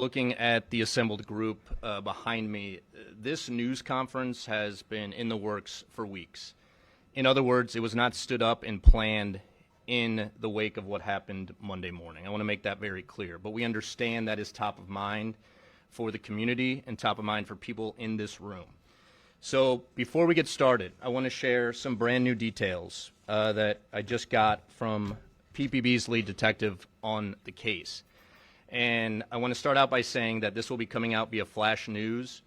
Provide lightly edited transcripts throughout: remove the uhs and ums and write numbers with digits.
Looking at the assembled group behind me, this news conference has been in the works for weeks. In other words, it was not stood up and planned in the wake of what happened Monday morning. I want to make that very clear. But we understand that is top of mind for the community and top of mind for people in this room. So before we get started, I want to share some brand new details that I just got from PPB's lead detective on the case. And I want to start out by saying that this will be coming out via flash news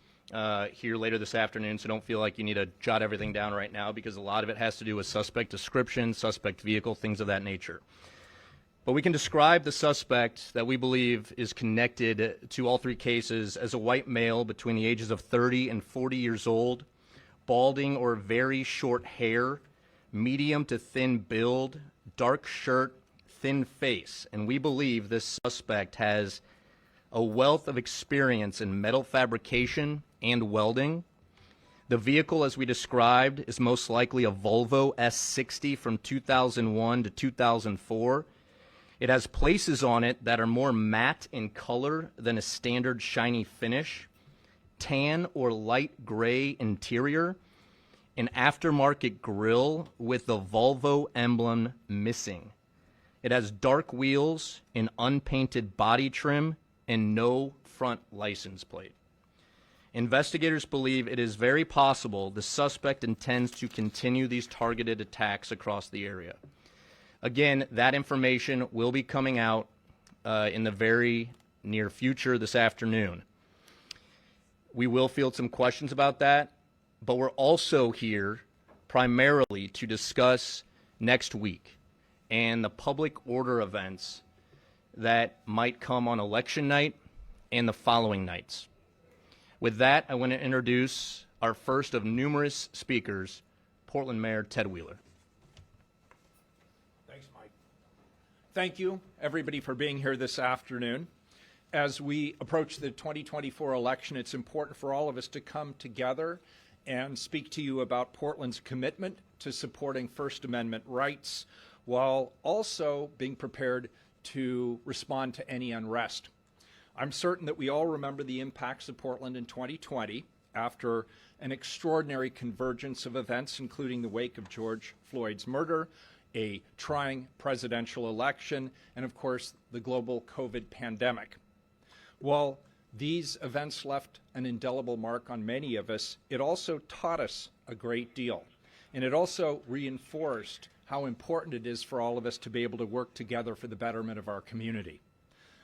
here later this afternoon, so don't feel like you need to jot everything down right now because a lot of it has to do with suspect description, suspect vehicle, things of that nature. But we can describe the suspect that we believe is connected to all three cases as a white male between the ages of 30 and 40 years old, balding or very short hair, medium to thin build, dark shirt, thin face, and we believe this suspect has a wealth of experience in metal fabrication and welding. The vehicle, as we described, is most likely a Volvo S60 from 2001 to 2004. It has places on it that are more matte in color than a standard shiny finish, tan or light gray interior, an aftermarket grille with the Volvo emblem missing. It has dark wheels, an unpainted body trim, and no front license plate. Investigators believe it is very possible the suspect intends to continue these targeted attacks across the area. Again, that information will be coming out in the very near future this afternoon. We will field some questions about that, but we're also here primarily to discuss next week and the public order events that might come on election night and the following nights. With that, I want to introduce our first of numerous speakers, Portland Mayor Ted Wheeler. Thanks, Mike. Thank you, everybody, for being here this afternoon. As we approach the 2024 election, it's important for all of us to come together and speak to you about Portland's commitment to supporting First Amendment rights, while also being prepared to respond to any unrest. I'm certain that we all remember the impacts of Portland in 2020 after an extraordinary convergence of events, including the wake of George Floyd's murder, a trying presidential election, and of course, the global COVID pandemic. While these events left an indelible mark on many of us, it also taught us a great deal. And it also reinforced how important it is for all of us to be able to work together for the betterment of our community.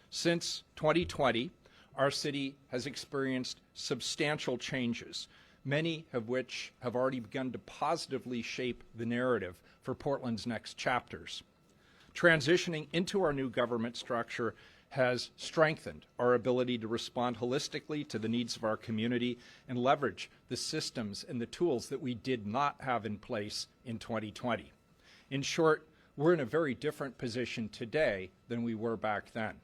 Since 2020, our city has experienced substantial changes, many of which have already begun to positively shape the narrative for Portland's next chapters. Transitioning into our new government structure has strengthened our ability to respond holistically to the needs of our community and leverage the systems and the tools that we did not have in place in 2020. In short, we're in a very different position today than we were back then.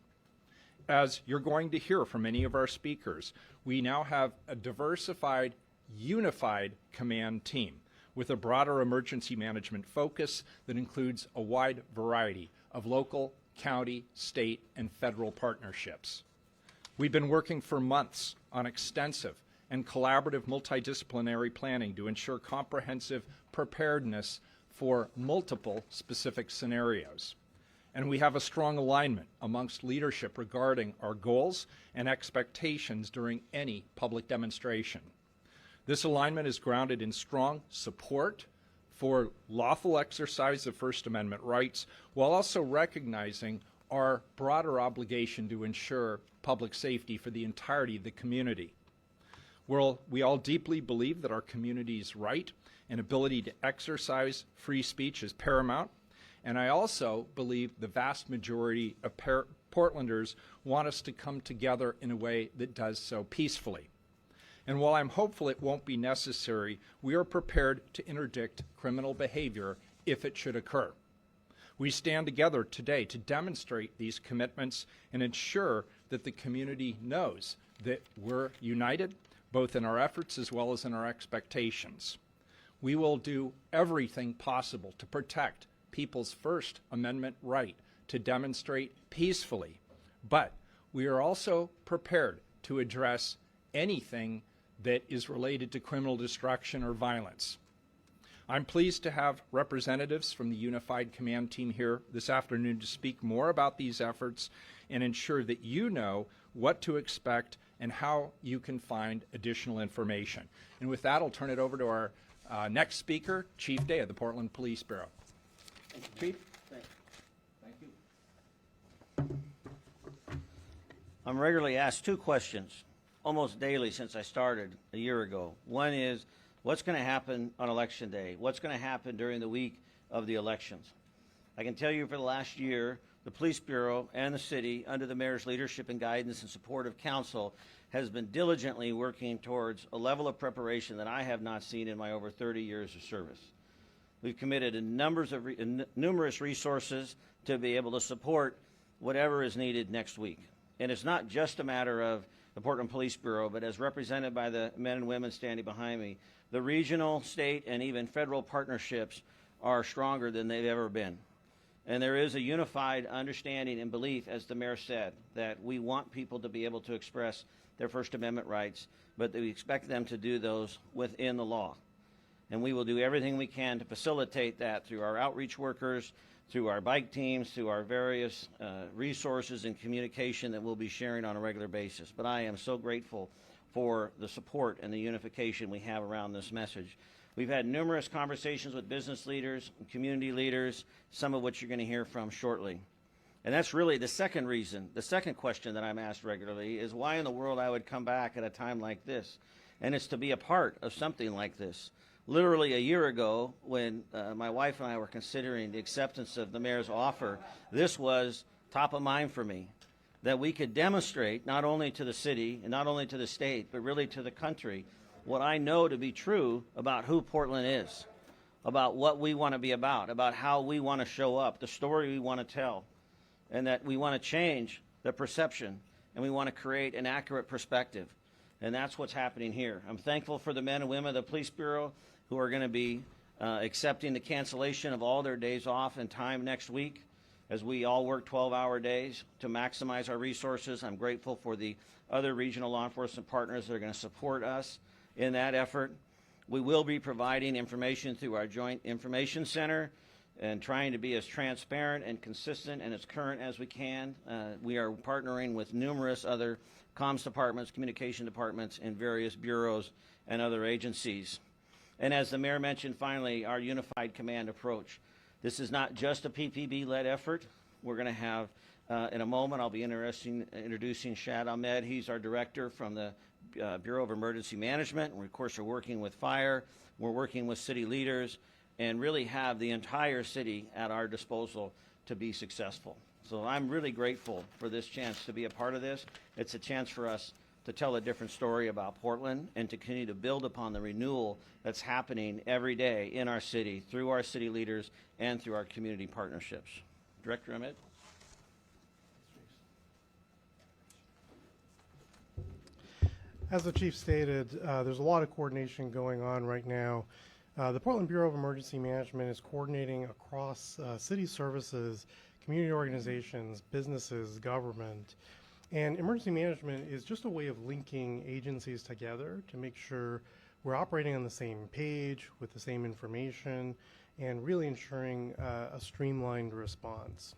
As you're going to hear from many of our speakers, we now have a diversified, unified command team with a broader emergency management focus that includes a wide variety of local, county, state, and federal partnerships. We've been working for months on extensive and collaborative multidisciplinary planning to ensure comprehensive preparedness for multiple specific scenarios. And we have a strong alignment amongst leadership regarding our goals and expectations during any public demonstration. This alignment is grounded in strong support for lawful exercise of First Amendment rights, while also recognizing our broader obligation to ensure public safety for the entirety of the community. We all deeply believe that our community's right and ability to exercise free speech is paramount, and I also believe the vast majority of Portlanders want us to come together in a way that does so peacefully. And while I'm hopeful it won't be necessary, we are prepared to interdict criminal behavior if it should occur. We stand together today to demonstrate these commitments and ensure that the community knows that we're united, both in our efforts as well as in our expectations. We will do everything possible to protect people's First Amendment right to demonstrate peacefully, but We are also prepared to address anything that is related to criminal destruction or violence. I'm pleased to have representatives from the Unified Command Team here this afternoon to speak more about these efforts and ensure that you know what to expect and how you can find additional information. And with that, I'll turn it over to our next speaker, Chief Day of the Portland Police Bureau. Chief? Thank you. I'm regularly asked two questions almost daily since I started a year ago. One is, what's going to happen on Election Day? What's going to happen during the week of the elections? I can tell you for the last year, the Police Bureau and the city, under the mayor's leadership and guidance and support of council, has been diligently working towards a level of preparation that I have not seen in my over 30 years of service. We've committed numerous resources to be able to support whatever is needed next week. And it's not just a matter of the Portland Police Bureau, but as represented by the men and women standing behind me, the regional, state, and even federal partnerships are stronger than they've ever been. And there is a unified understanding and belief, as the mayor said, that we want people to be able to express their First Amendment rights, but that we expect them to do those within the law. And we will do everything we can to facilitate that through our outreach workers, through our bike teams, through our various resources and communication that we'll be sharing on a regular basis. But I am so grateful for the support and the unification we have around this message. We've had numerous conversations with business leaders, community leaders, some of which you're going to hear from shortly. And that's really the second reason, the second question that I'm asked regularly is why in the world I would come back at a time like this. And it's to be a part of something like this. Literally a year ago, when my wife and I were considering the acceptance of the mayor's offer, this was top of mind for me, that we could demonstrate not only to the city and not only to the state, but really to the country, what I know to be true about who Portland is, about what we want to be about how we want to show up, the story we want to tell, and that we want to change the perception and we want to create an accurate perspective. And that's what's happening here. I'm thankful for the men and women of the Police Bureau who are going to be accepting the cancellation of all their days off and time next week as we all work 12-hour days to maximize our resources. I'm grateful for the other regional law enforcement partners that are going to support us in that effort. We will be providing information through our Joint Information Center and trying to be as transparent and consistent and as current as we can. We are partnering with numerous other comms departments, communication departments, and various bureaus and other agencies. And as the mayor mentioned, finally, our unified command approach. This is not just a PPB-led effort. We're going to have, in a moment, I'll be introducing Shad Ahmed. He's our director from the Bureau of Emergency Management. We, of course, are working with fire. We're working with city leaders and really have the entire city at our disposal to be successful. So I'm really grateful for this chance to be a part of this. It's a chance for us to tell a different story about Portland and to continue to build upon the renewal that's happening every day in our city through our city leaders and through our community partnerships. Director Ahmed. As the chief stated, there's a lot of coordination going on right now. The Portland Bureau of Emergency Management is coordinating across city services, community organizations, businesses, government. And emergency management is just a way of linking agencies together to make sure we're operating on the same page with the same information and really ensuring a streamlined response.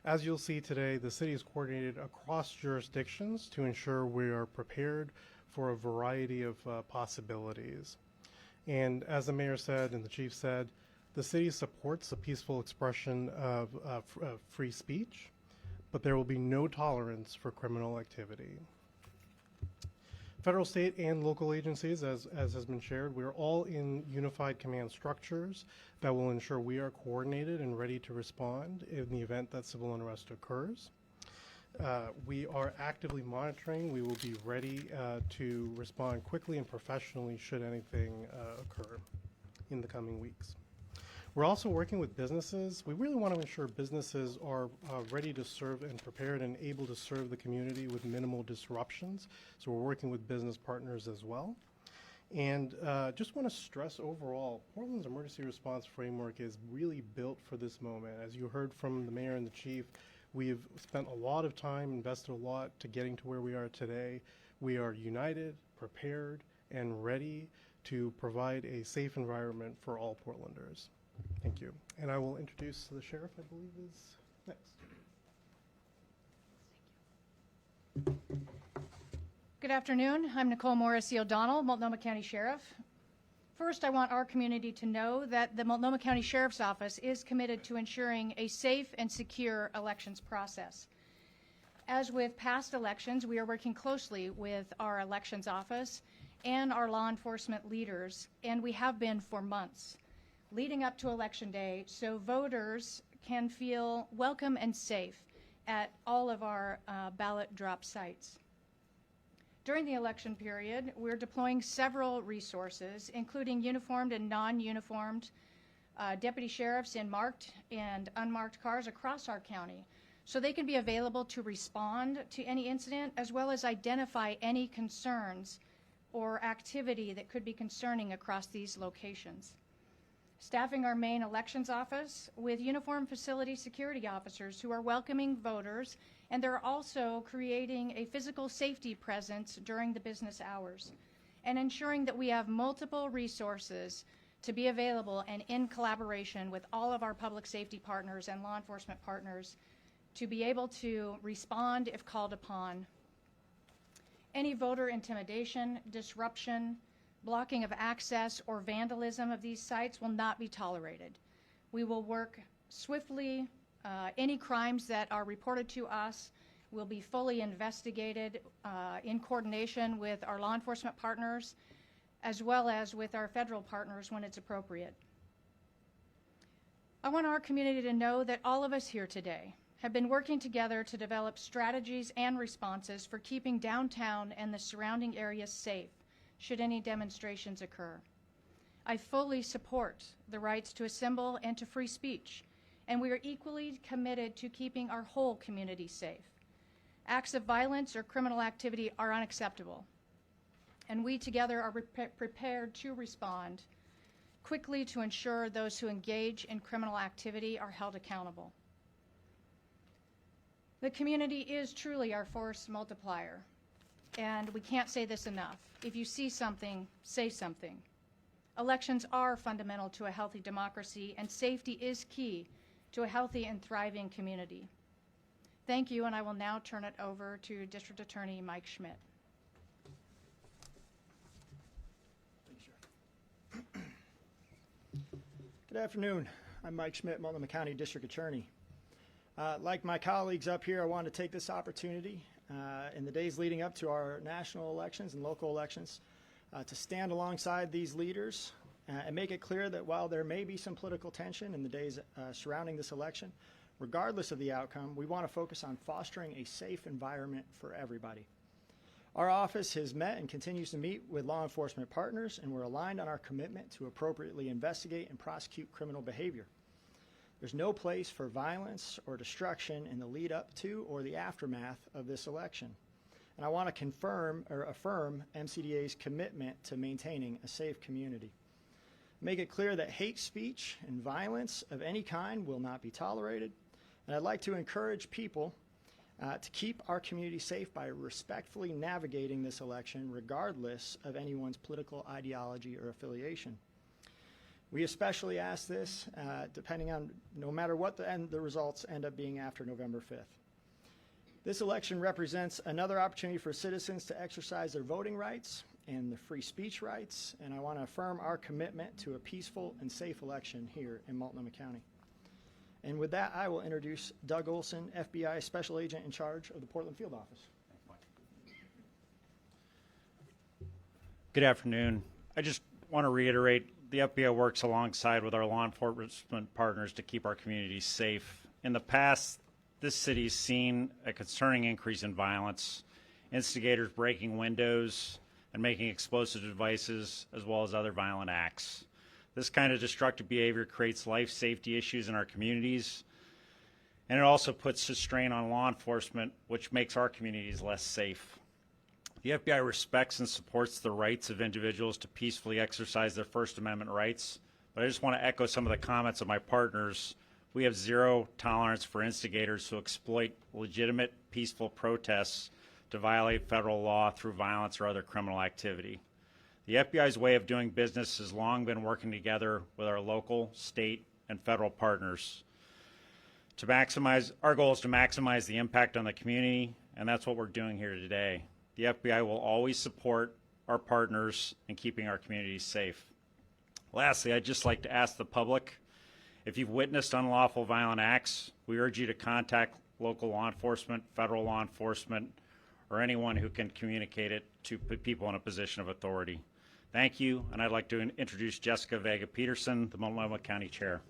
As you'll see today, the city is coordinated across jurisdictions to ensure we are prepared for a variety of possibilities. And as the mayor said and the chief said, the city supports the peaceful expression of free speech, but there will be no tolerance for criminal activity. Federal, state, and local agencies, as has been shared, we're all in unified command structures that will ensure we are coordinated and ready to respond in the event that civil unrest occurs. We are actively monitoring. We will be ready to respond quickly and professionally should anything occur in the coming weeks. We're also working with businesses. We really want to ensure businesses are ready to serve and prepared and able to serve the community with minimal disruptions. So we're working with business partners as well. And just want to stress overall, Portland's emergency response framework is really built for this moment. As you heard from the mayor and the chief, We've spent a lot of time, invested a lot to getting to where we are today. We are united, prepared, and ready to provide a safe environment for all Portlanders. Thank you. And I will introduce the sheriff, I believe, is next. Good afternoon. I'm Nicole Morrissey O'Donnell, Multnomah County Sheriff. First, I want our community to know that the Multnomah County Sheriff's Office is committed to ensuring a safe and secure elections process. As with past elections, we are working closely with our elections office and our law enforcement leaders, and we have been for months leading up to Election Day, so voters can feel welcome and safe at all of our ballot drop sites. During the election period, we're deploying several resources, including uniformed and non-uniformed deputy sheriffs in marked and unmarked cars across our county, so they can be available to respond to any incident, as well as identify any concerns or activity that could be concerning across these locations. Staffing our main elections office with uniformed facility security officers who are welcoming voters, and they're also creating a physical safety presence during the business hours and ensuring that we have multiple resources to be available and in collaboration with all of our public safety partners and law enforcement partners to be able to respond if called upon. Any voter intimidation, disruption, blocking of access, or vandalism of these sites will not be tolerated. We will work swiftly. Any crimes that are reported to us will be fully investigated in coordination with our law enforcement partners, as well as with our federal partners when it's appropriate. I want our community to know that all of us here today have been working together to develop strategies and responses for keeping downtown and the surrounding areas safe should any demonstrations occur. I fully support the rights to assemble and to free speech, and we are equally committed to keeping our whole community safe. Acts of violence or criminal activity are unacceptable, and we together are prepared to respond quickly to ensure those who engage in criminal activity are held accountable. The community is truly our force multiplier, and we can't say this enough. If you see something, say something. Elections are fundamental to a healthy democracy, and safety is key to a healthy and thriving community. Thank you, and I will now turn it over to District Attorney Mike Schmidt. Good afternoon. I'm Mike Schmidt, Multnomah County District Attorney. Like my colleagues up here, I want to take this opportunity in the days leading up to our national elections and local elections to stand alongside these leaders and make it clear that while there may be some political tension in the days surrounding this election, regardless of the outcome, we want to focus on fostering a safe environment for everybody. Our office has met and continues to meet with law enforcement partners, and we're aligned on our commitment to appropriately investigate and prosecute criminal behavior. There's no place for violence or destruction in the lead up to or the aftermath of this election. And I want to confirm or affirm MCDA's commitment to maintaining a safe community. Make it clear that hate speech and violence of any kind will not be tolerated. And I'd like to encourage people to keep our community safe by respectfully navigating this election regardless of anyone's political ideology or affiliation. We especially ask this depending on no matter what the results end up being after November 5th. This election represents another opportunity for citizens to exercise their voting rights and the free speech rights, and I want to affirm our commitment to a peaceful and safe election here in Multnomah County. And with that, I will introduce Doug Olson, FBI Special Agent in charge of the Portland Field Office. Good afternoon. I just want to reiterate the FBI works alongside with our law enforcement partners to keep our communities safe. In the past, this city's seen a concerning increase in violence, instigators breaking windows and making explosive devices, as well as other violent acts. This kind of destructive behavior creates life safety issues in our communities, and it also puts a strain on law enforcement, which makes our communities less safe. The FBI respects and supports the rights of individuals to peacefully exercise their First Amendment rights, but I just want to echo some of the comments of my partners We have zero tolerance for instigators who exploit legitimate, peaceful protests to violate federal law through violence or other criminal activity. The FBI's way of doing business has long been working together with our local, state, and federal partners. Our goal is to maximize the impact on the community, and that's what we're doing here today. The FBI will always support our partners in keeping our communities safe. Lastly, I'd just like to ask the public, if you've witnessed unlawful violent acts, we urge you to contact local law enforcement, federal law enforcement, or anyone who can communicate it to people in a position of authority. Thank you, and I'd like to introduce Jessica Vega Peterson, the Multnomah County Chair.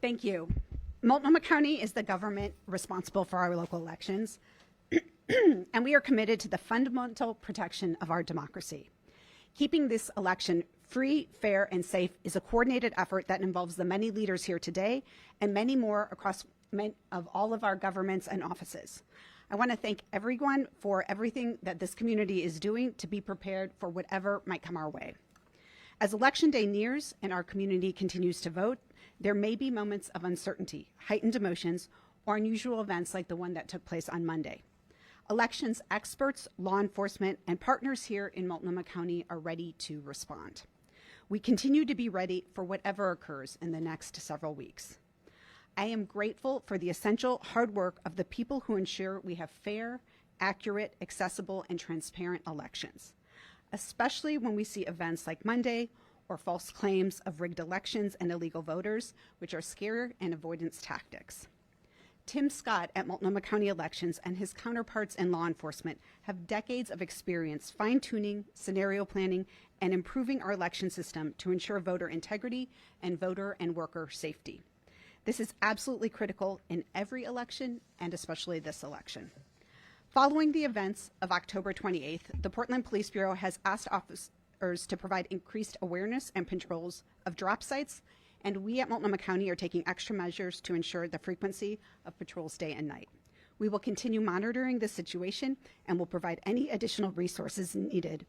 Thank you. Multnomah County is the government responsible for our local elections, and we are committed to the fundamental protection of our democracy. Keeping this election free, fair, and safe is a coordinated effort that involves the many leaders here today and many more across all of our governments and offices. I want to thank everyone for everything that this community is doing to be prepared for whatever might come our way. As Election Day nears and our community continues to vote, there may be moments of uncertainty, heightened emotions, or unusual events like the one that took place on Monday. Elections experts, law enforcement, and partners here in Multnomah County are ready to respond. We continue to be ready for whatever occurs in the next several weeks. I am grateful for the essential hard work of the people who ensure we have fair, accurate, accessible, and transparent elections, especially when we see events like Monday or false claims of rigged elections and illegal voters, which are scare and avoidance tactics. Tim Scott at Multnomah County Elections and his counterparts in law enforcement have decades of experience fine-tuning, scenario planning, and improving our election system to ensure voter integrity and voter and worker safety. This is absolutely critical in every election, and especially this election. Following the events of October 28th, the Portland Police Bureau has asked officers to provide increased awareness and patrols of drop sites, and we at Multnomah County are taking extra measures to ensure the frequency of patrols day and night. We will continue monitoring this situation and will provide any additional resources needed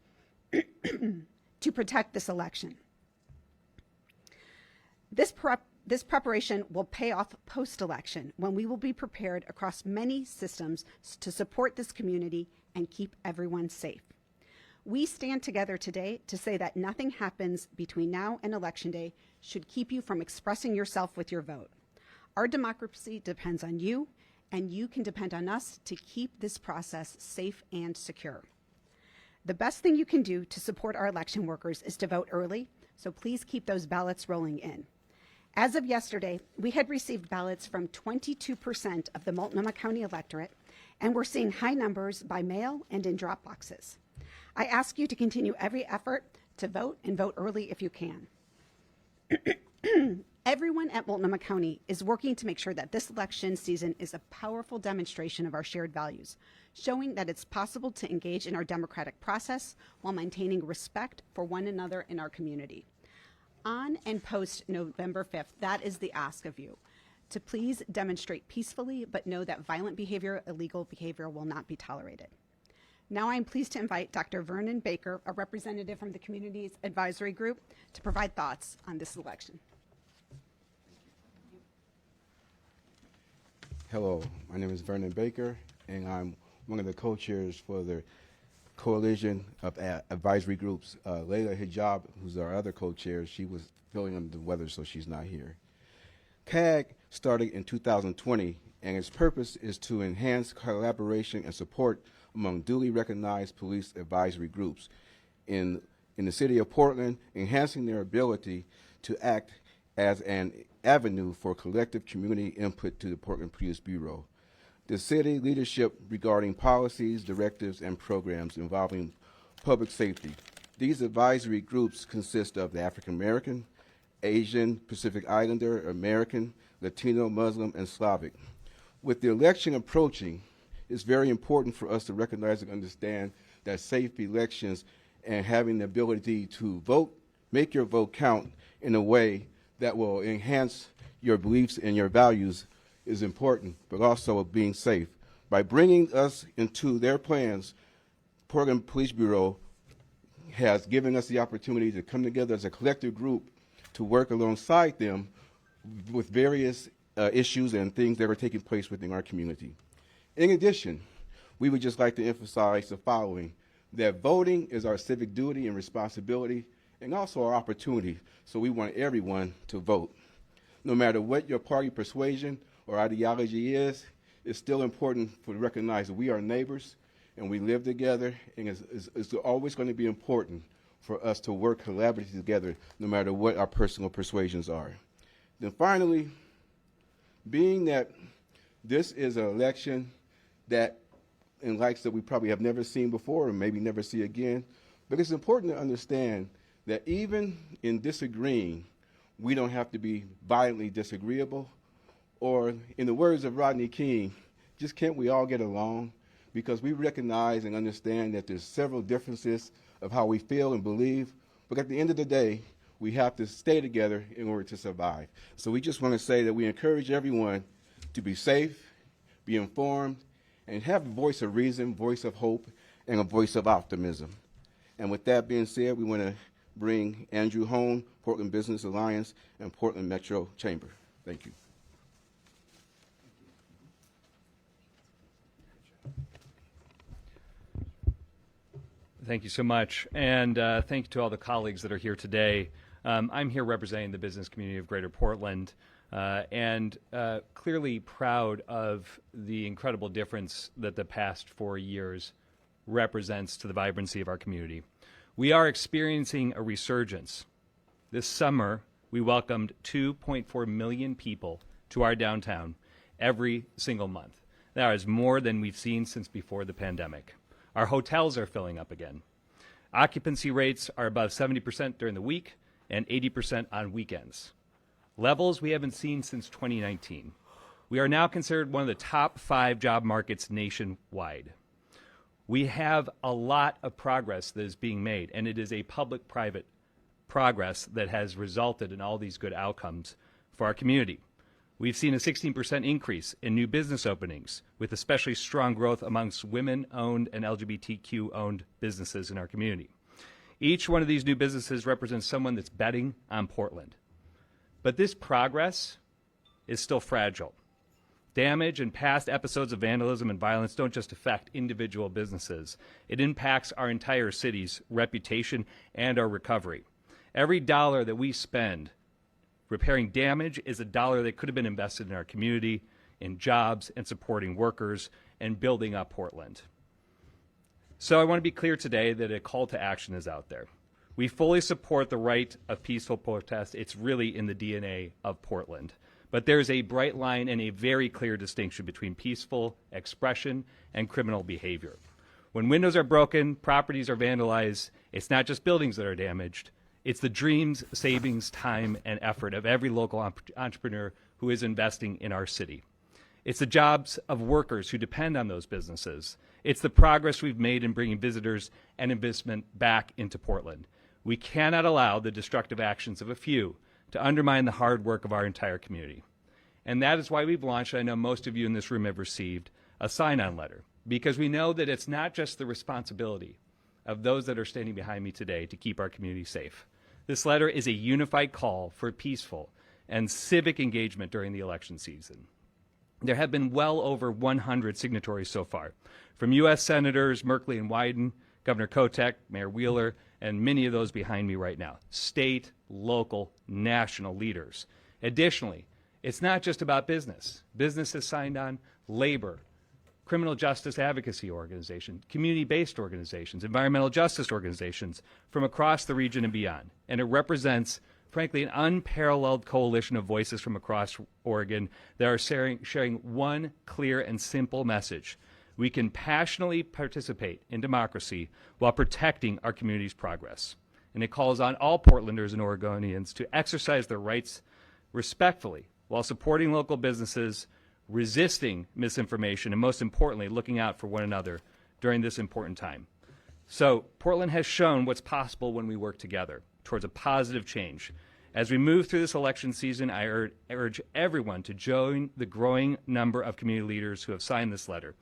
to protect this election. This preparation will pay off post-election when we will be prepared across many systems to support this community and keep everyone safe. We stand together today to say that nothing happens between now and Election Day should keep you from expressing yourself with your vote. Our democracy depends on you, and you can depend on us to keep this process safe and secure. The best thing you can do to support our election workers is to vote early, so please keep those ballots rolling in. As of yesterday, we had received ballots from 22% of the Multnomah County electorate, and we're seeing high numbers by mail and in drop boxes. I ask you to continue every effort to vote and vote early if you can. Everyone at Multnomah County is working to make sure that this election season is a powerful demonstration of our shared values, showing that it's possible to engage in our democratic process while maintaining respect for one another in our community. On and post November 5th, that is the ask of you, to please demonstrate peacefully, but know that violent behavior, illegal behavior will not be tolerated. Now I'm pleased to invite Dr. Vernon Baker, a representative from the Communities Advisory Group, to provide thoughts on this election. Hello, my name is Vernon Baker, and I'm one of the co-chairs for the Coalition of Advisory Groups. Layla Hijab, who's our other co-chair, she was feeling under the weather, so she's not here. CAG started in 2020, and its purpose is to enhance collaboration and support among duly recognized police advisory groups in the city of Portland, enhancing their ability to act as an avenue for collective community input to the Portland Police Bureau. The city leadership regarding policies, directives, and programs involving public safety. These advisory groups consist of the African American, Asian, Pacific Islander, American, Latino, Muslim, and Slavic. With the election approaching, it's very important for us to recognize and understand that safe elections and having the ability to vote, make your vote count in a way that will enhance your beliefs and your values is important, but also being safe. By bringing us into their plans, Portland Police Bureau has given us the opportunity to come together as a collective group to work alongside them with various issues and things that are taking place within our community. In addition, we would just like to emphasize the following, that voting is our civic duty and responsibility and also our opportunity, so we want everyone to vote. No matter what your party persuasion or ideology is, it's still important to recognize that we are neighbors and we live together, and it's always going to be important for us to work collaboratively together no matter what our personal persuasions are. Then finally, being that this is an election that in likes that we probably have never seen before and maybe never see again, but it's important to understand that even in disagreeing, we don't have to be violently disagreeable, or in the words of Rodney King, just can't we all get along? Because we recognize and understand that there's several differences of how we feel and believe, but at the end of the day, we have to stay together in order to survive. So we just want to say that we encourage everyone to be safe, be informed, and have a voice of reason, voice of hope, and a voice of optimism. And with that being said, we want to bring Andrew Hone, Portland Business Alliance, and Portland Metro Chamber. Thank you. Thank you so much, and thank you to all the colleagues that are here today. I'm here representing the business community of Greater Portland, and clearly proud of the incredible difference that the past 4 years represents to the vibrancy of our community. We are experiencing a resurgence. This summer, we welcomed 2.4 million people to our downtown every single month. That is more than we've seen since before the pandemic. Our hotels are filling up again. Occupancy rates are above 70% during the week and 80% on weekends. Levels we haven't seen since 2019. We are now considered one of the top 5 job markets nationwide. We have a lot of progress that is being made, and it is a public-private progress that has resulted in all these good outcomes for our community. We've seen a 16% increase in new business openings, with especially strong growth amongst women-owned and LGBTQ-owned businesses in our community. Each one of these new businesses represents someone that's betting on Portland. But this progress is still fragile. Damage and past episodes of vandalism and violence don't just affect individual businesses. It impacts our entire city's reputation and our recovery. Every dollar that we spend repairing damage is a dollar that could have been invested in our community, in jobs and supporting workers, and building up Portland. So I want to be clear today that a call to action is out there. We fully support the right of peaceful protest. It's really in the DNA of Portland. But there's a bright line and a very clear distinction between peaceful expression and criminal behavior. When windows are broken, properties are vandalized, it's not just buildings that are damaged. It's the dreams, savings, time, and effort of every local entrepreneur who is investing in our city. It's the jobs of workers who depend on those businesses. It's the progress we've made in bringing visitors and investment back into Portland. We cannot allow the destructive actions of a few to undermine the hard work of our entire community. And that is why we've launched, I know most of you in this room have received, a sign-on letter, because we know that it's not just the responsibility of those that are standing behind me today to keep our community safe. This letter is a unified call for peaceful and civic engagement during the election season. There have been well over 100 signatories so far, from U.S. Senators Merkley and Wyden, Governor Kotek, Mayor Wheeler, and many of those behind me right now, state, local, national leaders. Additionally, it's not just about business. Business has signed on, labor, criminal justice advocacy organizations, community-based organizations, environmental justice organizations from across the region and beyond. And it represents, frankly, an unparalleled coalition of voices from across Oregon that are sharing one clear and simple message. We can passionately participate in democracy while protecting our community's progress. And it calls on all Portlanders and Oregonians to exercise their rights respectfully while supporting local businesses, resisting misinformation, and most importantly, looking out for one another during this important time. So Portland has shown what's possible when we work together towards a positive change. As we move through this election season, I urge everyone to join the growing number of community leaders who have signed this letter.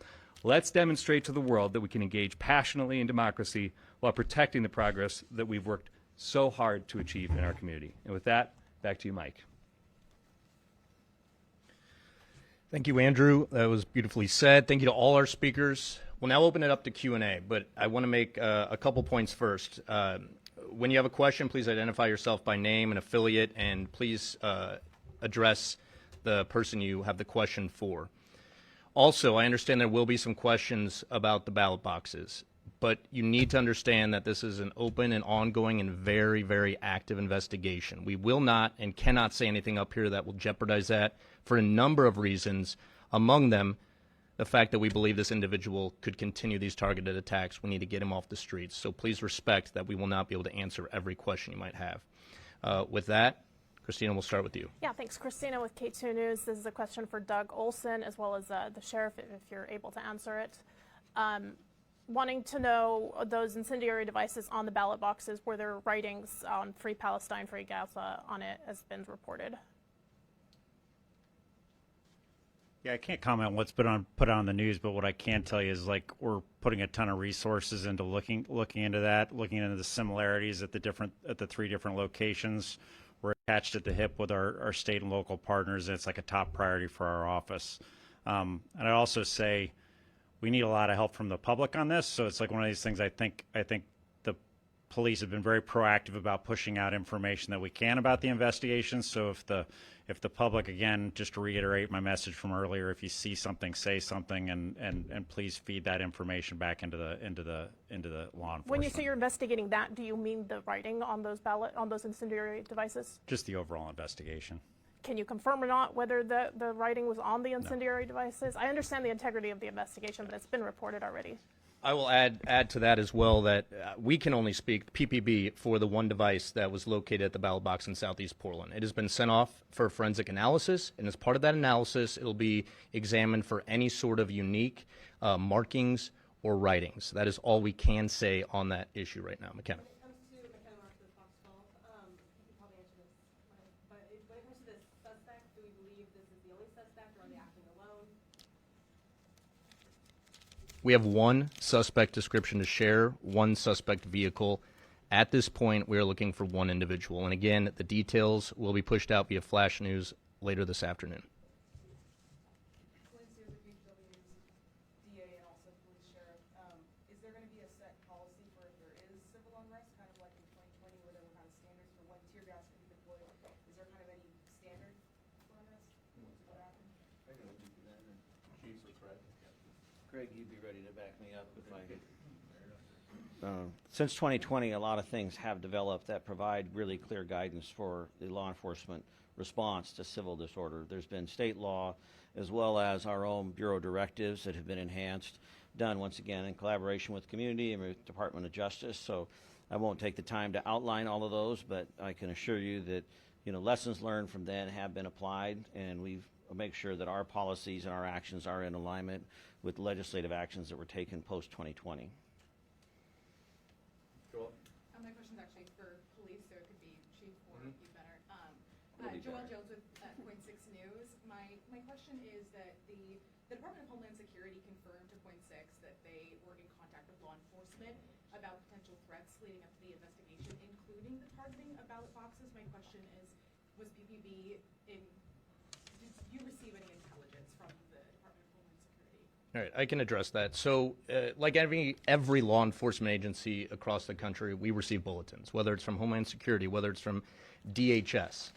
Let's demonstrate to the world that we can engage passionately in democracy while protecting the progress that we've worked so hard to achieve in our community. And with that, back to you, Mike. Thank you, Andrew. That was beautifully said. Thank you to all our speakers. We'll now open it up to Q&A, but I want to make a couple points first. When you have a question, please identify yourself by name and affiliate, and please address the person you have the question for. Also, I understand there will be some questions about the ballot boxes, but you need to understand that this is an open and ongoing and very, very active investigation. We will not and cannot say anything up here that will jeopardize that for a number of reasons, among them the fact that we believe this individual could continue these targeted attacks. We need to get him off the streets. So please respect that we will not be able to answer every question you might have. With that, Christina, we'll start with you. Yeah, thanks. Christina with Katu News. This is a question for Doug Olson, as well as the sheriff, if you're able to answer it. Wanting to know those incendiary devices on the ballot boxes, were there writings on Free Palestine, Free Gaza on it, as been reported? Yeah, I can't comment on what's been put on the news, but what I can tell you is, like, we're putting a ton of resources into looking into that, looking into the similarities at the 3 different locations. We're attached at the hip with our state and local partners, and it's like a top priority for our office. And I'd also say we need a lot of help from the public on this. So it's like one of these things. I think the police have been very proactive about pushing out information that we can about the investigation. So if the public, again, just to reiterate my message from earlier, if you see something, say something, and please feed that information back into the law enforcement. When you say you're investigating that, do you mean the writing on those incendiary devices? Just the overall investigation. Can you confirm or not whether the writing was on the incendiary devices? I understand the integrity of the investigation, but it's been reported already. I will add to that as well that we can only speak PPB for the one device that was located at the ballot box in Southeast Portland. It has been sent off for forensic analysis, and as part of that analysis, it'll be examined for any sort of unique markings or writings. That is all we can say on that issue right now. McKenna. We have one suspect description to share, one suspect vehicle. At this point, we are looking for one individual. And again, the details will be pushed out via flash news later this afternoon. Is there going to be a set policy for if there is civil unrest, kind of like in 2020 where there were kind of standards for when tear gas could be deployed? Is there kind of any standard for unrest? What happened? Greg, you'd be ready to back me up if I could. Since 2020, a lot of things have developed that provide really clear guidance for the law enforcement response to civil disorder. There's been state law as well as our own Bureau directives that have been enhanced, done once again in collaboration with community and with Department of Justice. So I won't take the time to outline all of those, but I can assure you that lessons learned from then have been applied, and we've make sure that our policies and our actions are in alignment with legislative actions that were taken post-2020. Joel? My question is actually for police, so it could be Chief or you better. Joelle Jones with Point 6 News. My question is that the Department of Homeland Security confirmed to Point 6 that they were in contact with law enforcement about potential threats leading up to the investigation, including the targeting of ballot boxes. My question is, was PPB did you receive any intelligence from the Department of Homeland Security? All right, I can address that. So like every law enforcement agency across the country, we receive bulletins, whether it's from Homeland Security, whether it's from DHS.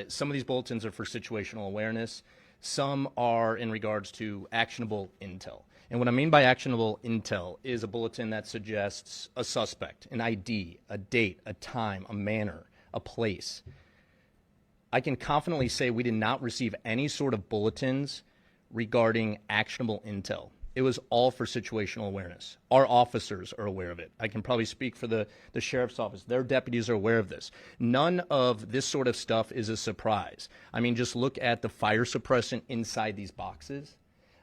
Some of these bulletins are for situational awareness. Some are in regards to actionable intel. And what I mean by actionable intel is a bulletin that suggests a suspect, an ID, a date, a time, a manner, a place. I can confidently say we did not receive any sort of bulletins regarding actionable intel. It was all for situational awareness. Our officers are aware of it. I can probably speak for the sheriff's office. Their deputies are aware of this. None of this sort of stuff is a surprise. I mean, just look at the fire suppressant inside these boxes.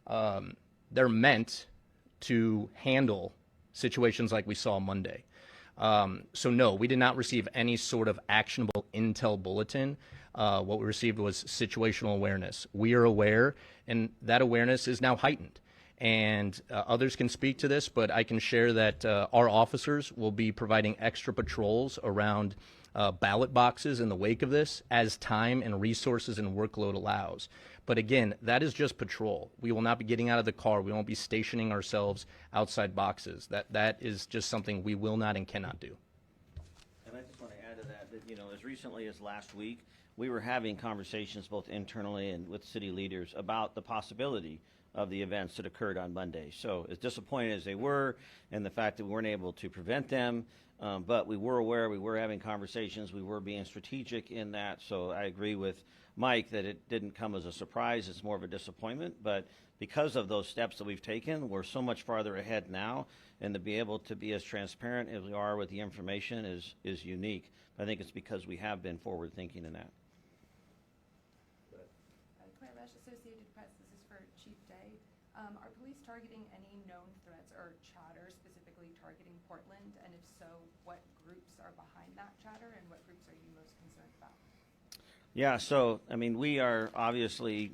They're meant to handle situations like we saw Monday. So no, we did not receive any sort of actionable intel bulletin. What we received was situational awareness. We are aware, and that awareness is now heightened. and others can speak to this, but I can share that our officers will be providing extra patrols around ballot boxes in the wake of this as time and resources and workload allows. But again, that is just patrol. We will not be getting out of the car. We won't be stationing ourselves outside boxes. That is just something we will not and cannot do. And I just want to add to that, as recently as last week, we were having conversations both internally and with city leaders about the possibility of the events that occurred on Monday. So as disappointed as they were, and the fact that we weren't able to prevent them, but we were aware, we were having conversations, we were being strategic in that. So I agree with Mike that it didn't come as a surprise, it's more of a disappointment. But because of those steps that we've taken, we're so much farther ahead now, and to be able to be as transparent as we are with the information is unique. I think it's because we have been forward thinking in that. Claire Mesh, Associated Press, this is for Chief Day. Are police targeting any known threats or chatter specifically targeting Portland? And if so, what groups are behind that chatter and what groups are you most concerned about? Yeah, so, we are obviously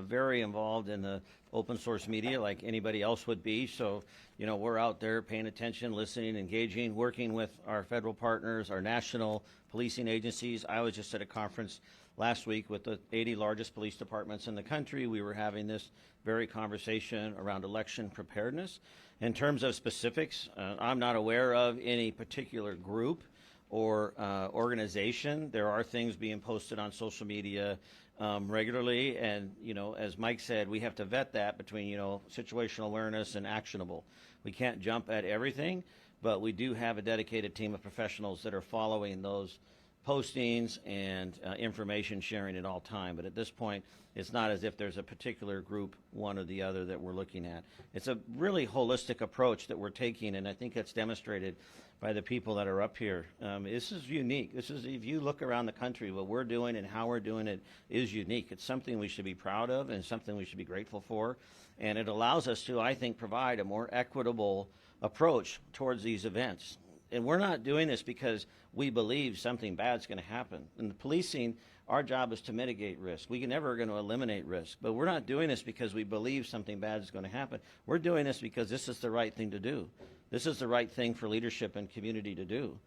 very involved in the open source media like anybody else would be. So, we're out there paying attention, listening, engaging, working with our federal partners, our national policing agencies. I was just at a conference last week with the 80 largest police departments in the country. We were having this very conversation around election preparedness. In terms of specifics, I'm not aware of any particular group or organization. There are things being posted on social media regularly, and as Mike said, we have to vet that between situational awareness and actionable. We can't jump at everything, but we do have a dedicated team of professionals that are following those postings and information sharing at all time. But at this point, it's not as if there's a particular group, one or the other, that we're looking at. It's a really holistic approach that we're taking, and I think that's demonstrated by the people that are up here. This is unique. If you look around the country, what we're doing and how we're doing it is unique. It's something we should be proud of and something we should be grateful for. And it allows us to, I think, provide a more equitable approach towards these events. And we're not doing this because we believe something bad's going to happen. In the policing, our job is to mitigate risk. We never are going to eliminate risk. But we're not doing this because we believe something bad is going to happen. We're doing this because this is the right thing to do. This is the right thing for leadership and community to do,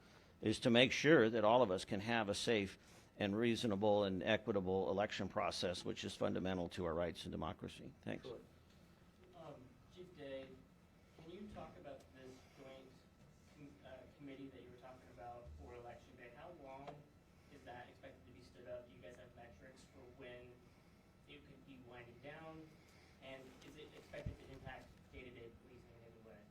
is to make sure that all of us can have a safe and reasonable and equitable election process, which is fundamental to our rights and democracy. Thanks. Chief Day, can you talk about this joint committee that you were talking about for Election Day? How long is that expected to be stood up? Do you guys have metrics for when it could be winding down? And is it expected to impact day-to-day policing in any way?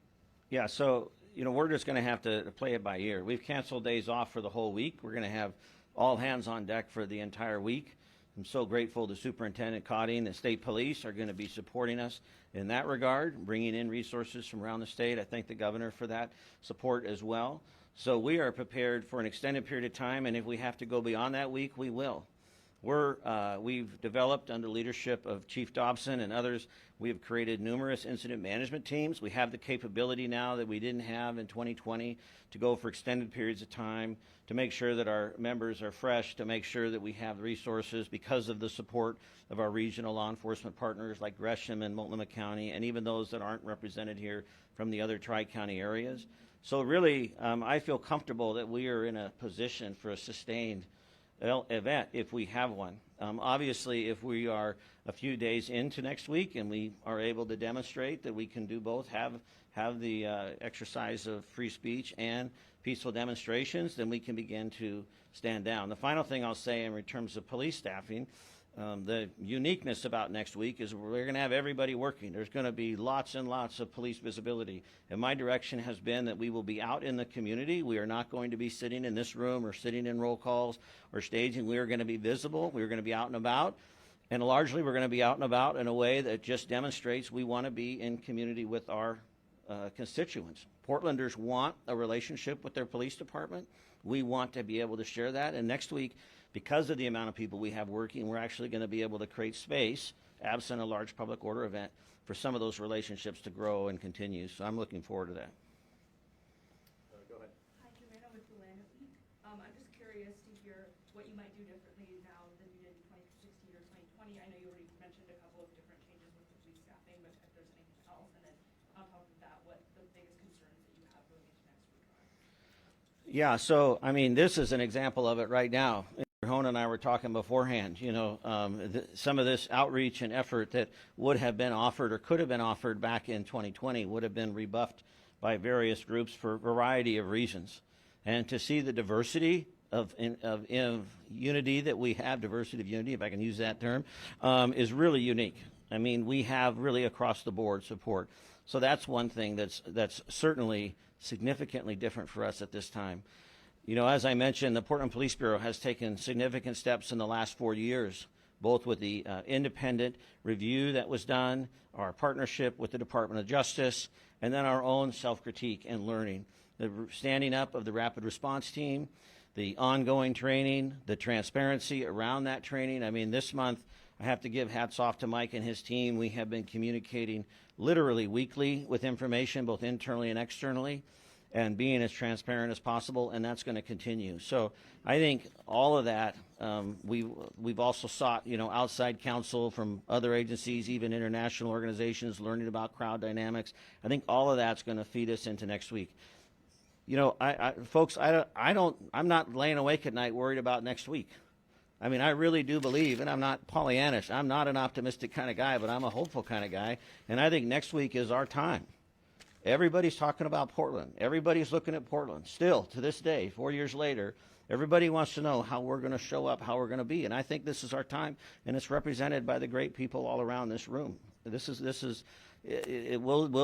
Yeah, so, we're just going to have to play it by ear. We've canceled days off for the whole week. We're going to have all hands on deck for the entire week. I'm so grateful to Superintendent Cotting. The state police are going to be supporting us in that regard, bringing in resources from around the state. I thank the governor for that support as well. So we are prepared for an extended period of time, and if we have to go beyond that week, we will. We've developed, under leadership of Chief Dobson and others, we have created numerous incident management teams. We have the capability now that we didn't have in 2020 to go for extended periods of time, to make sure that our members are fresh, to make sure that we have the resources because of the support of our regional law enforcement partners like Gresham and Multnomah County, and even those that aren't represented here from the other Tri-County areas. So really, I feel comfortable that we are in a position for a sustained event if we have one. Obviously, if we are a few days into next week and we are able to demonstrate that we can do both, have the exercise of free speech and peaceful demonstrations, then we can begin to stand down. The final thing I'll say in terms of police staffing, the uniqueness about next week is we're going to have everybody working. There's going to be lots and lots of police visibility. And my direction has been that we will be out in the community. We are not going to be sitting in this room or sitting in roll calls or staging. We are going to be visible. We are going to be out and about. And largely, we're going to be out and about in a way that just demonstrates we want to be in community with our constituents. Portlanders want a relationship with their police department. We want to be able to share that. And next week, because of the amount of people we have working, we're actually going to be able to create space, absent a large public order event, for some of those relationships to grow and continue. So I'm looking forward to that. Go ahead. Hi, Joanna with the Land Week. I'm just curious to hear what you might do differently now than you did in 2016 or 2020. I know you already mentioned a couple of different changes with the police staffing, but if there's anything else. Yeah, so, I mean, this is an example of it right now. Hona and I were talking beforehand, some of this outreach and effort that would have been offered or could have been offered back in 2020 would have been rebuffed by various groups for a variety of reasons. And to see the diversity of unity that we have, diversity of unity, if I can use that term, is really unique. I mean, we have really across the board support. So that's one thing that's certainly significantly different for us at this time. As I mentioned, the Portland Police Bureau has taken significant steps in the last 4 years, both with the independent review that was done, our partnership with the Department of Justice, and then our own self-critique and learning. The standing up of the rapid response team, the ongoing training, the transparency around that training. I mean, this month, I have to give hats off to Mike and his team. We have been communicating literally weekly with information, both internally and externally, and being as transparent as possible, and that's going to continue. So I think all of that, we've also sought, outside counsel from other agencies, even international organizations, learning about crowd dynamics. I think all of that's going to feed us into next week. Folks, I'm not laying awake at night worried about next week. I mean, I really do believe, and I'm not Pollyannish, I'm not an optimistic kind of guy, but I'm a hopeful kind of guy, and I think next week is our time. Everybody's talking about Portland. Everybody's looking at Portland. Still, to this day, 4 years later, everybody wants to know how we're going to show up, how we're going to be. And I think this is our time, and it's represented by the great people all around this room. Will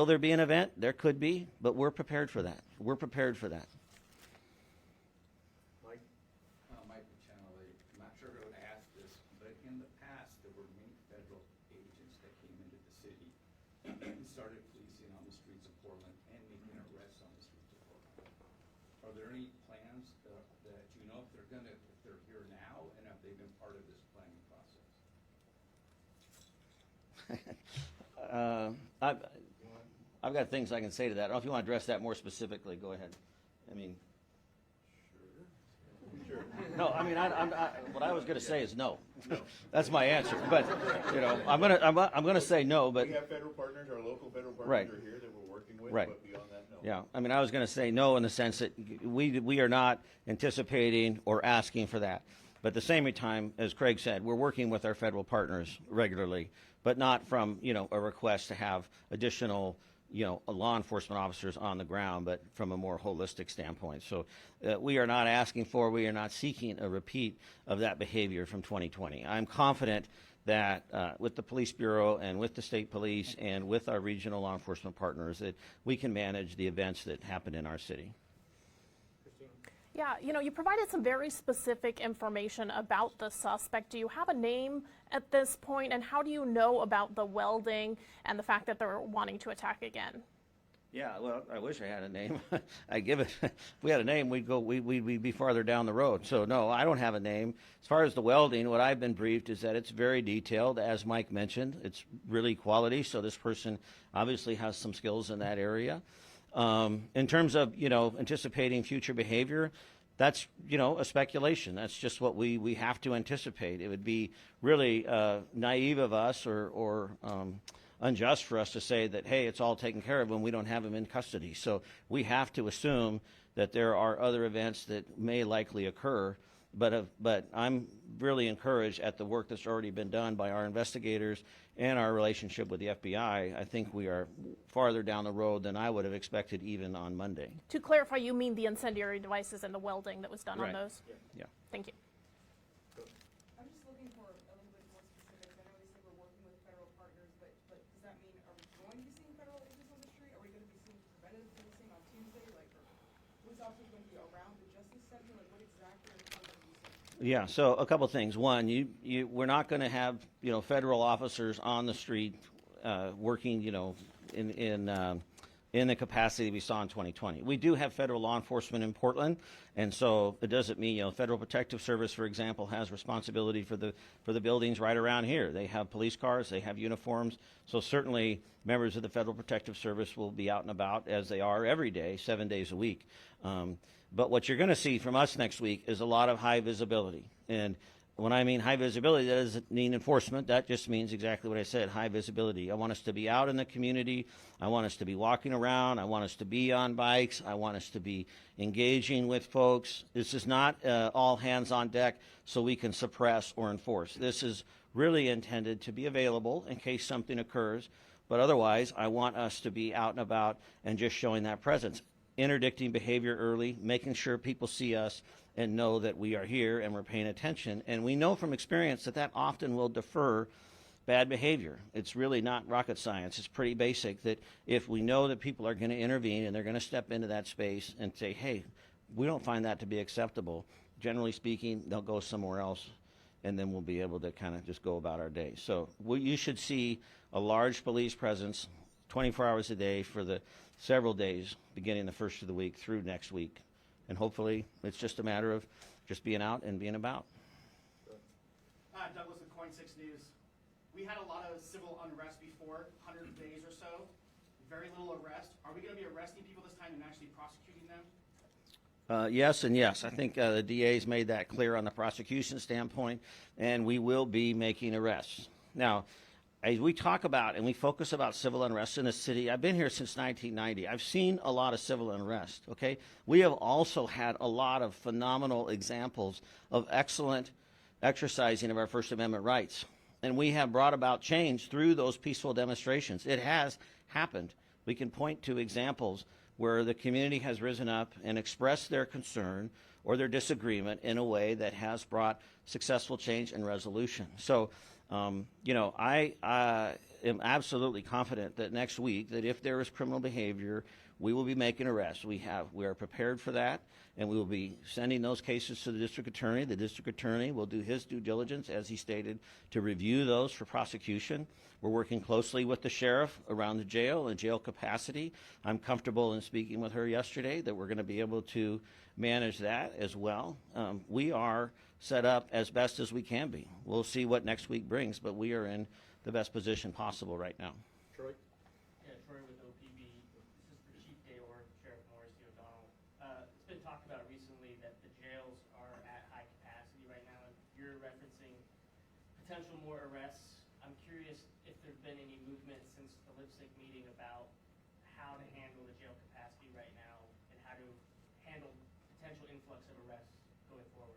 there be an event? There could be, but we're prepared for that. We're prepared for that. Mike with Channel 8. I'm not sure who asked this, but in the past, there were many federal agents that came into the city and started policing on the streets of Portland and making arrests on the streets of Portland. Are there any plans that if they're here now, and have they been part of this planning process? I've got things I can say to that. I don't know if you want to address that more specifically. Go ahead. I mean, sure. No, I mean, what I was going to say is no. That's my answer. But I'm going to say no. But we have federal partners. Our local federal partners right. are here that we're working with. Right. But beyond that, no. Yeah. I mean, I was going to say no in the sense that we are not anticipating or asking for that. But at the same time, as Craig said, we're working with our federal partners regularly, but not from a request to have additional law enforcement officers on the ground, but from a more holistic standpoint. So we are not asking for, we are not seeking a repeat of that behavior from 2020. I'm confident that with the Police Bureau and with the state police and with our regional law enforcement partners that we can manage the events that happen in our city. Yeah, you provided some very specific information about the suspect. Do you have a name at this point, and how do you know about the welding and the fact that they're wanting to attack again? Yeah, well, I wish I had a name. I'd give it. If we had a name, we'd be farther down the road. So no, I don't have a name. As far as the welding, what I've been briefed is that it's very detailed, as Mike mentioned. It's really quality, so this person obviously has some skills in that area. In terms of, anticipating future behavior, that's, a speculation. That's just what we have to anticipate. It would be really naive of us or unjust for us to say that, hey, it's all taken care of when we don't have him in custody. So we have to assume that there are other events that may likely occur. But I'm really encouraged at the work that's already been done by our investigators and our relationship with the FBI. I think we are farther down the road than I would have expected even on Monday. To clarify, you mean the incendiary devices and the welding that was done Right. on those? Yeah. Thank you. I'm just looking for a little bit more specifics. I know we said we're working with federal partners, but does that mean, are we going to be seeing federal agents on the street? Are we going to be seeing preventative policing on Tuesday? Like, are police officers going to be around the Justice Center? Like, what exactly are we going to be seeing? Yeah, so a couple things. One, we're not going to have federal officers on the street working in the capacity we saw in 2020. We do have federal law enforcement in Portland, and so it doesn't mean Federal Protective Service, for example, has responsibility for the buildings right around here. They have police cars, they have uniforms, so certainly members of the Federal Protective Service will be out and about as they are every day, 7 days a week. But what you're going to see from us next week is a lot of high visibility. And when I mean high visibility, that doesn't mean enforcement. That just means exactly what I said, high visibility. I want us to be out in the community. I want us to be walking around. I want us to be on bikes. I want us to be engaging with folks. This is not all hands on deck so we can suppress or enforce. This is really intended to be available in case something occurs. But otherwise, I want us to be out and about and just showing that presence. Interdicting behavior early, making sure people see us and know that we are here and we're paying attention. And we know from experience that that often will defer bad behavior. It's really not rocket science. It's pretty basic that if we know that people are going to intervene and they're going to step into that space and say, hey, we don't find that to be acceptable, generally speaking, they'll go somewhere else, and then we'll be able to kind of just go about our day. So you should see a large police presence 24 hours a day for the several days, beginning the first of the week through next week. And hopefully it's just a matter of just being out and being about. Douglas with Coin 6 News. We had a lot of civil unrest before, 100 days or so. Very little arrest. Are we going to be arresting people this time and actually prosecuting them? Yes and yes. I think the DA's made that clear on the prosecution standpoint, and we will be making arrests. Now, as we talk about and we focus about civil unrest in the city, I've been here since 1990. I've seen a lot of civil unrest, okay? We have also had a lot of phenomenal examples of excellent exercising of our First Amendment rights. And we have brought about change through those peaceful demonstrations. It has happened. We can point to examples where the community has risen up and expressed their concern or their disagreement in a way that has brought successful change and resolution. So, I am absolutely confident that next week, that if there is criminal behavior, we will be making arrests. We are prepared for that, and we will be sending those cases to the district attorney. The district attorney will do his due diligence, as he stated, to review those for prosecution. We're working closely with the sheriff around the jail and jail capacity. I'm comfortable in speaking with her yesterday that we're going to be able to manage that as well. We are set up as best as we can be. We'll see what next week brings, but we are in the best position possible right now. Troy? Yeah, Troy with OPB. This is for Chief Day or Sheriff Morrissey O'Donnell. It's been talked about recently that the jails are at high capacity right now. You're referencing potential more arrests. I'm curious if there's been any movement since the lipstick meeting about how to handle the jail capacity right now and how to handle potential influx of arrests going forward.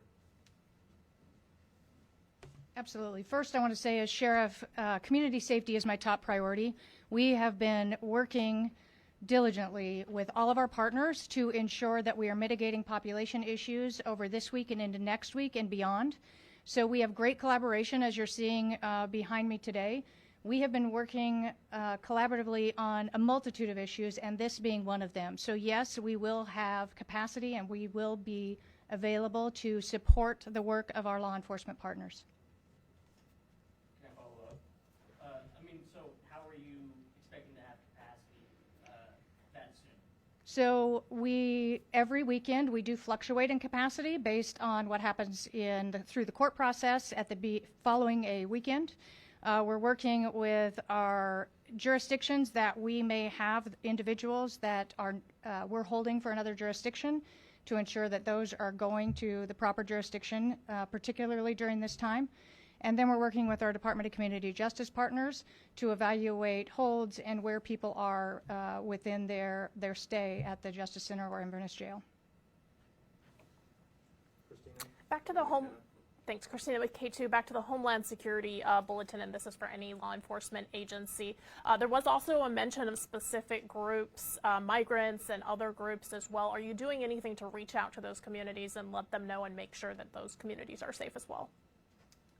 Absolutely. First, I want to say, as sheriff, community safety is my top priority. We have been working diligently with all of our partners to ensure that we are mitigating population issues over this week and into next week and beyond. So we have great collaboration, as you're seeing behind me today. We have been working collaboratively on a multitude of issues, and this being one of them. So yes, we will have capacity, and we will be available to support the work of our law enforcement partners. Can I follow up? So how are you expecting to have capacity that soon? So every weekend, we do fluctuate in capacity based on what happens through the court process following a weekend. We're working with our jurisdictions that we may have individuals that we're holding for another jurisdiction to ensure that those are going to the proper jurisdiction, particularly during this time. And then we're working with our Department of Community Justice partners to evaluate holds and where people are within their stay at the Justice Center or Inverness Jail. Christina? Back to the home. Thanks, Christina with Katu. Back to the Homeland Security Bulletin, and this is for any law enforcement agency. There was also a mention of specific groups, migrants and other groups as well. Are you doing anything to reach out to those communities and let them know and make sure that those communities are safe as well?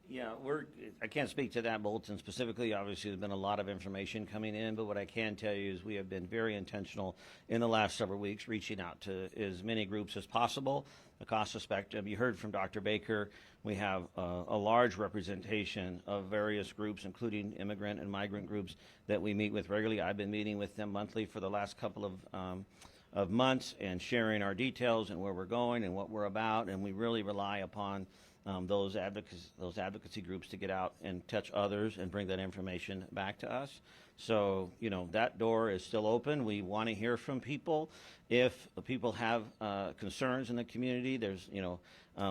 Yeah, I can't speak to that bulletin specifically. Obviously, there's been a lot of information coming in, but what I can tell you is we have been very intentional in the last several weeks reaching out to as many groups as possible across the spectrum. You heard from Dr. Baker. We have a large representation of various groups, including immigrant and migrant groups that we meet with regularly. I've been meeting with them monthly for the last couple of months and sharing our details and where we're going and what we're about, and we really rely upon those advocacy groups to get out and touch others and bring that information back to us. So, that door is still open. We want to hear from people. If people have concerns in the community, there's,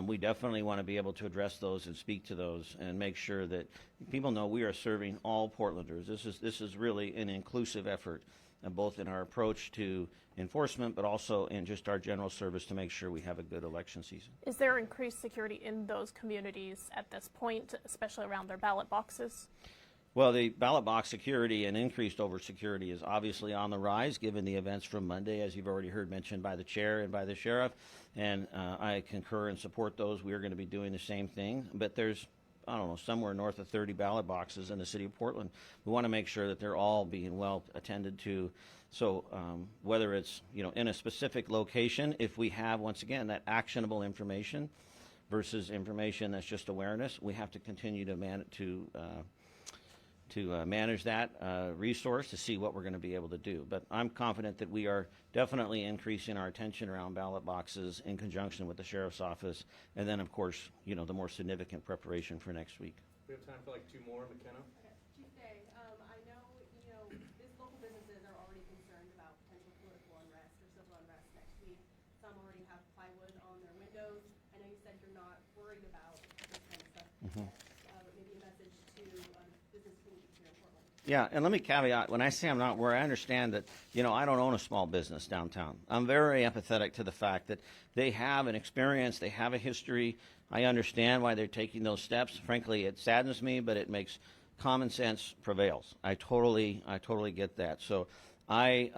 we definitely want to be able to address those and speak to those and make sure that people know we are serving all Portlanders. This is really an inclusive effort, both in our approach to enforcement, but also in just our general service to make sure we have a good election season. Is there increased security in those communities at this point, especially around their ballot boxes? Well, the ballot box security and increased over security is obviously on the rise given the events from Monday, as you've already heard mentioned by the chair and by the sheriff, and I concur and support those. We are going to be doing the same thing, but there's, I don't know, somewhere north of 30 ballot boxes in the city of Portland. We want to make sure that they're all being well attended to. So whether it's, you know, in a specific location, if we have, once again, that actionable information versus information that's just awareness, we have to continue to manage that resource to see what we're going to be able to do. But I'm confident that we are definitely increasing our attention around ballot boxes in conjunction with the sheriff's office, and then, of course, you know, the more significant preparation for next week. We have time for like 2 more, McKenna. Chief Day, I know, you know, local businesses are already concerned about potential political unrest or civil unrest next week. Some already have plywood on their windows. I know you said you're not worried about this kind of stuff. Maybe a message to business communities here in Portland. Yeah, and let me caveat, when I say I'm not worried, I understand that, you know, I don't own a small business downtown. I'm very empathetic to the fact that they have an experience, they have a history. I understand why they're taking those steps. Frankly, it saddens me, but it makes common sense prevails. I totally get that. So I,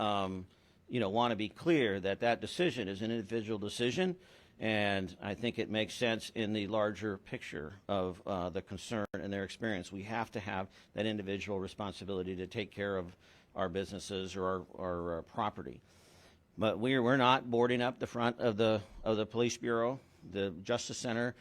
you know, want to be clear that that decision is an individual decision, and I think it makes sense in the larger picture of the concern and their experience. We have to have that individual responsibility to take care of our businesses or our property. But we're not boarding up the front of the police bureau. The Justice Center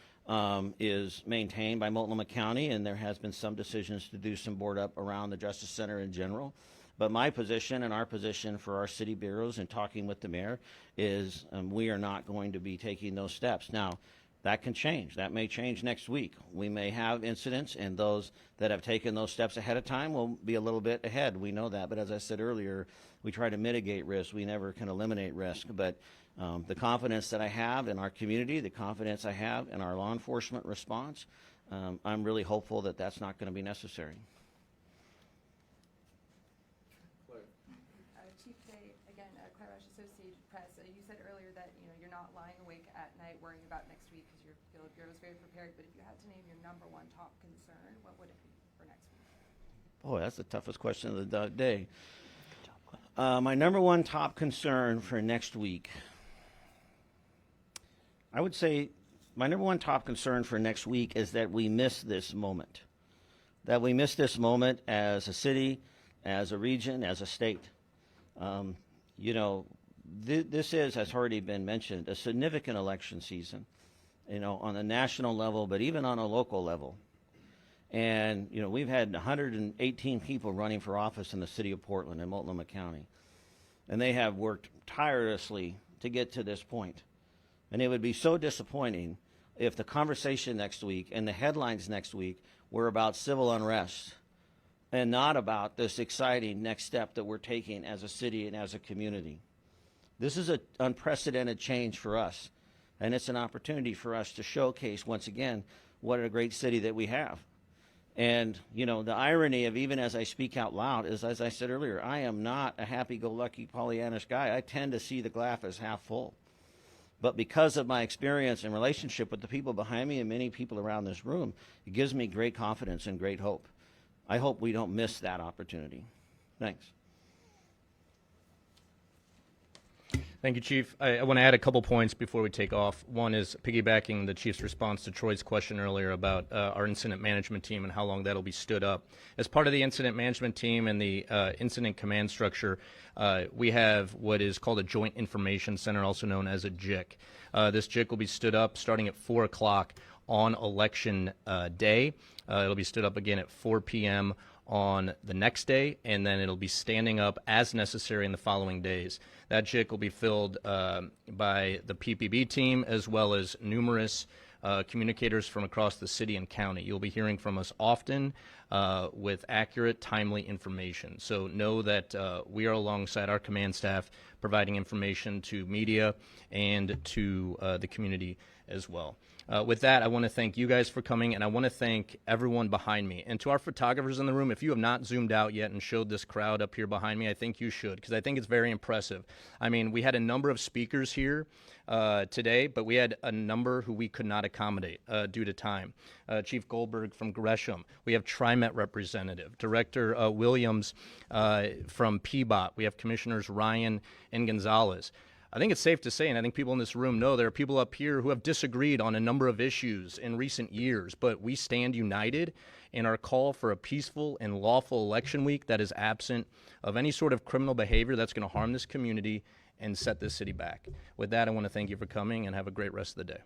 is maintained by Multnomah County, and there has been some decisions to do some board up around the Justice Center in general. But my position and our position for our city bureaus and talking with the mayor is we are not going to be taking those steps. Now, that can change. That may change next week. We may have incidents, and those that have taken those steps ahead of time will be a little bit ahead. We know that. But as I said earlier, we try to mitigate risk. We never can eliminate risk. But the confidence that I have in our community, the confidence I have in our law enforcement response, I'm really hopeful that that's not going to be necessary. Chief Day, again, Claire Rush, Associated Press. You said earlier that you're not lying awake at night worrying about next week because your bureau is very prepared. But if you had to name your #1 top concern, what would it be for next week? Boy, that's the toughest question of the day. My #1 top concern for next week, I would say my #1 top concern for next week is that we miss this moment. That we miss this moment as a city, as a region, as a state. You know, this is, has already been mentioned, a significant election season, you know, on a national level, but even on a local level. And, you know, we've had 118 people running for office in the city of Portland and Multnomah County. And they have worked tirelessly to get to this point. And it would be so disappointing if the conversation next week and the headlines next week were about civil unrest and not about this exciting next step that we're taking as a city and as a community. This is an unprecedented change for us, and it's an opportunity for us to showcase once again what a great city that we have. And, you know, the irony of even as I speak out loud is, as I said earlier, I am not a happy-go-lucky Pollyannish guy. I tend to see the glass as half full. But because of my experience and relationship with the people behind me and many people around this room, it gives me great confidence and great hope. I hope we don't miss that opportunity. Thanks. Thank you, Chief. I want to add a couple points before we take off. One is piggybacking the Chief's response to Troy's question earlier about our incident management team and how long that'll be stood up. As part of the incident management team and the incident command structure, we have what is called a Joint Information Center, also known as a JIC. This JIC will be stood up starting at 4 o'clock on Election Day. It'll be stood up again at 4 p.m. on the next day, and then it'll be standing up as necessary in the following days. That JIC will be filled by the PPB team as well as numerous communicators from across the city and county. You'll be hearing from us often. with accurate, timely information. So know that we are alongside our command staff providing information to media and to the community as well. With that, I want to thank you guys for coming, and I want to thank everyone behind me. And to our photographers in the room, if you have not zoomed out yet and showed this crowd up here behind me, I think you should, because I think it's very impressive. I mean, we had a number of speakers here today, but we had a number who we could not accommodate due to time. Chief Goldberg from Gresham. We have TriMet representative. Director Williams from PBOT. We have Commissioners Ryan and Gonzalez. I think it's safe to say, and I think people in this room know, there are people up here who have disagreed on a number of issues in recent years, but we stand united in our call for a peaceful and lawful election week that is absent of any sort of criminal behavior that's going to harm this community and set this city back. With that, I want to thank you for coming and have a great rest of the day.